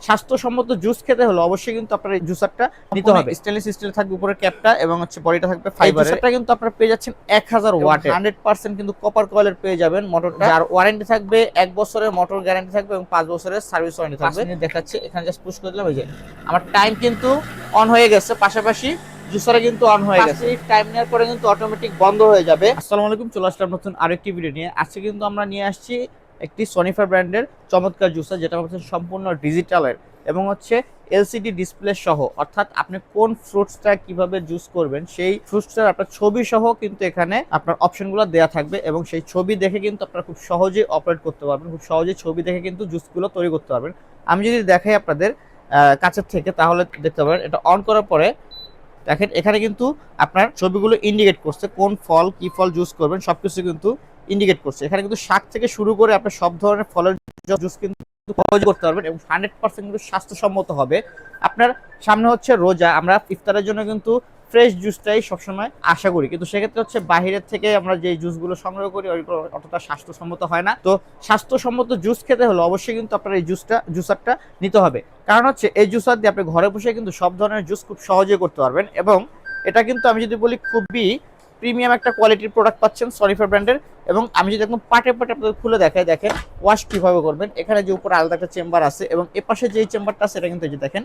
স্বাস্থ্যসম্মত জুস খেতে হলে অবশ্যই কিন্তু আপনার এই জুসারটা নিতে হবে। স্টেনলেস স্টিল থাকবে উপরের ক্যাপটা এবং হচ্ছে বডিটা থাকবে ফাইবারের। জুসারটা কিন্তু আপনারা পেয়ে যাচ্ছেন 1000 ওয়াটের 100% কিন্তু কপার কয়েলের পেয়ে যাবেন মোটরটা। আর ওয়ারেন্টি থাকবে 1 বছরের মোটর গ্যারান্টি থাকবে এবং 5 বছরের সার্ভিস ওয়ারেন্টি থাকবে। দেখাচ্ছি এখানে জাস্ট পুশ করে দিলাম, এই যে আমার টাইম কিন্তু অন হয়ে গেছে, পাশাপাশি জুসারে কিন্তু অন হয়ে গেছে। টাইম নেওয়ার পরে কিন্তু অটোমেটিক বন্ধ হয়ে যাবে। আসসালামু আলাইকুম, চলে আসলাম নতুন আরেকটি ভিডিও নিয়ে। আজকে কিন্তু আমরা নিয়ে আসছি একটি সনিফার ব্র্যান্ডের চমৎকার জুসার, যেটা হচ্ছে সম্পূর্ণ ডিজিটালের এবং হচ্ছে এলসিডি ডিসপ্লে সহ, অর্থাৎ আপনি কোন ফ্রুটসটা কিভাবে জুস করবেন সেই ফ্রুটসটার আপনার ছবি সহ কিন্তু এখানে আপনার অপশনগুলো দেওয়া থাকবে এবং সেই ছবি দেখে কিন্তু আপনারা খুব সহজেই অপারেট করতে পারবেন, খুব সহজেই ছবি দেখে কিন্তু জুসগুলো তৈরি করতে পারবেন। আমি যদি দেখাই আপনাদের কাছের থেকে, তাহলে দেখতে পাবেন এটা অন করার পরে দেখেন এখানে কিন্তু আপনার ছবিগুলো ইন্ডিকেট করছে, কোন ফল কি ফল জুস করবেন সবকিছু কিন্তু ইন্ডিকেট করছে। এখানে কিন্তু শাক থেকে শুরু করে আপনার সব ধরনের ফলের জুস কিন্তু সহজ করতে পারবেন এবং 100% কিন্তু স্বাস্থ্যসম্মত হবে। আপনার সামনে হচ্ছে রোজা, আমরা ইফতারের জন্য কিন্তু ফ্রেশ জুসটাই সবসময় আশা করি, কিন্তু সেক্ষেত্রে হচ্ছে বাইরের থেকে আমরা যে জুসগুলো সংগ্রহ করি ওইগুলো অতটা স্বাস্থ্যসম্মত হয় না। তো স্বাস্থ্যসম্মত জুস খেতে হলে অবশ্যই কিন্তু আপনার এই জুসারটা নিতে হবে। কারণ হচ্ছে এই জুসার দিয়ে আপনি ঘরে বসে কিন্তু সব ধরনের জুস খুব সহজে করতে পারবেন এবং এটা কিন্তু আমি যদি বলি খুবই প্রিমিয়াম একটা কোয়ালিটির প্রোডাক্ট পাচ্ছেন সনিফার ব্র্যান্ডের। এবং আমি যদি একদম পাটে পাটে আপনাদের খুলে দেখাই, দেখেন ওয়াশ কিভাবে করবেন। এখানে যে উপরে আলাদা একটা চেম্বার আছে এবং এপাশে যে চেম্বারটা আছে এটা কিন্তু এই যে দেখেন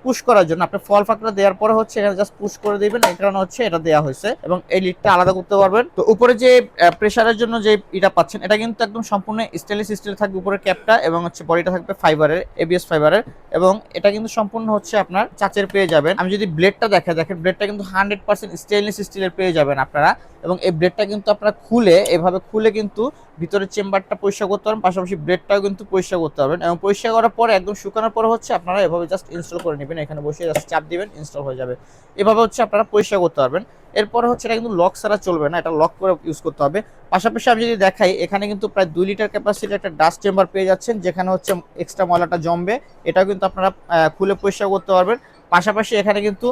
পুশ করার জন্য আপনি ফল ফাঁকটা দেওয়ার পরে হচ্ছে এখানে জাস্ট পুশ করে দিবেন, এই কারণে হচ্ছে এটা দেওয়া হয়েছে এবং এই লিডটা আলাদা করতে পারবেন। তো উপরে যে প্রেসারের জন্য যে এটা পাচ্ছেন এটা কিন্তু একদম সম্পূর্ণ স্টেনলেস স্টিল থাকবে উপরের ক্যাপটা এবং হচ্ছে বডিটা থাকবে ফাইবারের, এবিএস ফাইবারের এবং এটা কিন্তু সম্পূর্ণ হচ্ছে আপনার চাচের পেয়ে যাবেন। আমি যদি ব্লেডটা দেখেন ব্লেডটা কিন্তু 100% স্টেনলেস স্টিলের পেয়ে যাবেন আপনারা এবং এই ব্লেডটা কিন্তু আপনারা খুলে এভাবে খুলে কিন্তু ভিতরের চেম্বারটা পরিষ্কার করতে পারবেন, পাশাপাশি ব্লেডটাও কিন্তু পরিষ্কার করতে পারবেন এবং পরিষ্কার করার পরে একদম শুকানোর পরে হচ্ছে আপনারা এভাবে জাস্ট ইনস্টল করে নেবেন। এখানে বসে জাস্ট চাপ দিবেন, ইনস্টল হয়ে যাবে। এভাবে হচ্ছে আপনারা পরিষ্কার করতে পারবেন। এরপরে হচ্ছে এটা কিন্তু লক ছাড়া চলবে না, এটা লক করে ইউজ করতে হবে। পাশাপাশি আমি যদি দেখাই এখানে কিন্তু প্রায় 2 লিটার ক্যাপাসিটির একটা ডাস্ট চেম্বার পেয়ে যাচ্ছেন, যেখানে হচ্ছে এক্সট্রা ময়লাটা জমবে এটাও কিন্তু আপনারা খুলে পরিষ্কার করতে পারবেন। পাশাপাশি এখানে কিন্তু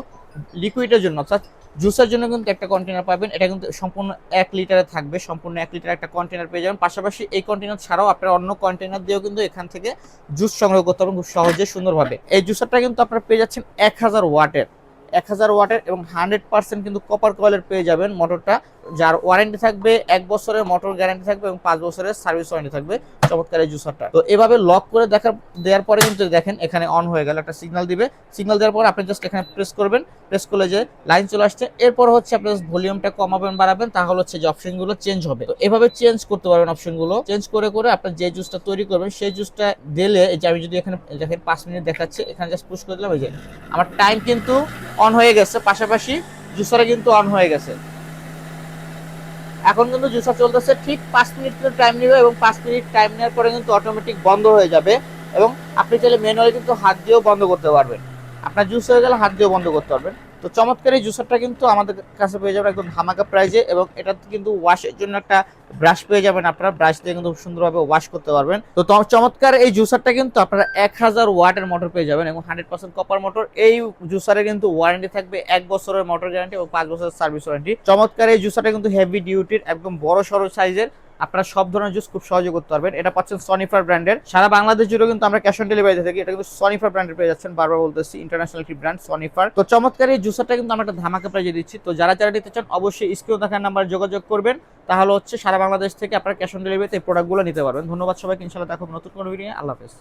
লিকুইডের জন্য অর্থাৎ জুসের জন্য কিন্তু একটা কন্টেনার পাবেন, এটা কিন্তু সম্পূর্ণ 1 লিটারে থাকবে, সম্পূর্ণ 1 লিটার একটা কন্টেনার পেয়ে যাবেন। পাশাপাশি এই কন্টেনার ছাড়াও আপনারা অন্য কন্টেনার দিয়েও কিন্তু এখান থেকে জুস সংগ্রহ করতে পারবেন খুব সহজে সুন্দরভাবে। এই জুসারটা কিন্তু আপনারা পেয়ে যাচ্ছেন 1000 ওয়াটের এবং 100% কিন্তু কপার কয়েলের পেয়ে যাবেন মোটরটা, যার ওয়ারেন্টি থাকবে 1 বছরের মোটর গ্যারান্টি থাকবে এবং 5 বছরের সার্ভিস ওয়ারেন্টি থাকবে। চমৎকার এই জুসারটা। তো এভাবে লক করে দেওয়ার পরে কিন্তু দেখেন এখানে অন হয়ে গেল, একটা সিগন্যাল দিবে। সিগন্যাল দেওয়ার পর আপনি জাস্ট এখানে প্রেস করবেন, প্রেস করলে যে লাইন চলে আসছে, এরপর হচ্ছে আপনি ভলিউমটা কমাবেন বাড়াবেন, তাহলে হচ্ছে যে অপশনগুলো চেঞ্জ হবে। তো এভাবে চেঞ্জ করতে পারবেন, অপশনগুলো চেঞ্জ করে করে আপনার যে জুসটা তৈরি করবেন সেই জুসটা দিলে, এই যে আমি যদি এখানে দেখেন 5 মিনিট দেখাচ্ছে, এখানে জাস্ট পুশ করে দিলাম, এই যে আমার টাইম কিন্তু অন হয়ে গেছে, পাশাপাশি জুসারে কিন্তু অন হয়ে গেছে। এখন কিন্তু জুসার চলতেছে, ঠিক 5 মিনিট টাইম নেবে এবং 5 মিনিট টাইম নেওয়ার পরে কিন্তু অটোমেটিক বন্ধ হয়ে যাবে এবং আপনি চাইলে ম্যানুয়ালি কিন্তু হাত দিয়েও বন্ধ করতে পারবেন। আপনার জুস হয়ে গেলে হাত দিয়েও বন্ধ করতে পারবেন। তো চমৎকার এই জুসারটা কিন্তু আমাদের কাছে পেয়ে যাবেন একদম ধামাকা প্রাইজে এবং এটা কিন্তু ওয়াশের জন্য একটা ব্রাশ পেয়ে যাবেন, আপনারা ব্রাশ দিয়ে কিন্তু সুন্দরভাবে ওয়াশ করতে পারবেন। তো চমৎকার এই জুসারটা কিন্তু আপনারা 1000 ওয়াটের মোটর পেয়ে যাবেন এবং 100% কপার মোটর। এই জুসারে কিন্তু ওয়ারেন্টি থাকবে 1 বছরের মোটর গ্যারান্টি এবং 5 বছরের সার্ভিস ওয়ারেন্টি। চমৎকার এই জুসারটা কিন্তু হেভি ডিউটির একদম বড় সড়ো সাইজের, আপনারা সব ধরনের জুস খুব সহজে করতে পারবেন। এটা পাচ্ছেন সনিফার ব্র্যান্ডের, সারা বাংলাদেশ জুড়ে কিন্তু আমরা ক্যাশ অন ডেলিভারিতে থাকি। এটা কিন্তু সনিফার ব্র্যান্ডের পেয়ে যাচ্ছেন, বারবার বলতেছি ইন্টারন্যাশনাল একটি ব্র্যান্ড সনিফার। তো চমৎকার এই জুসারটা কিন্তু আমরা একটা ধামাকা প্রাইজে দিচ্ছি। তো যারা নিতে চান অবশ্যই স্ক্রিনে দেখার নাম্বারে যোগাযোগ করবেন, তাহলে হচ্ছে সারা বাংলাদেশ থেকে আপনারা ক্যাশ অন ডেলিভারিতে এই প্রোডাক্টগুলো নিতে পারবেন। ধন্যবাদ সবাইকে, ইনশাআল্লাহ দেখা হবে নতুন কোনো ভিডিও নিয়ে। আল্লাহ হাফেজ।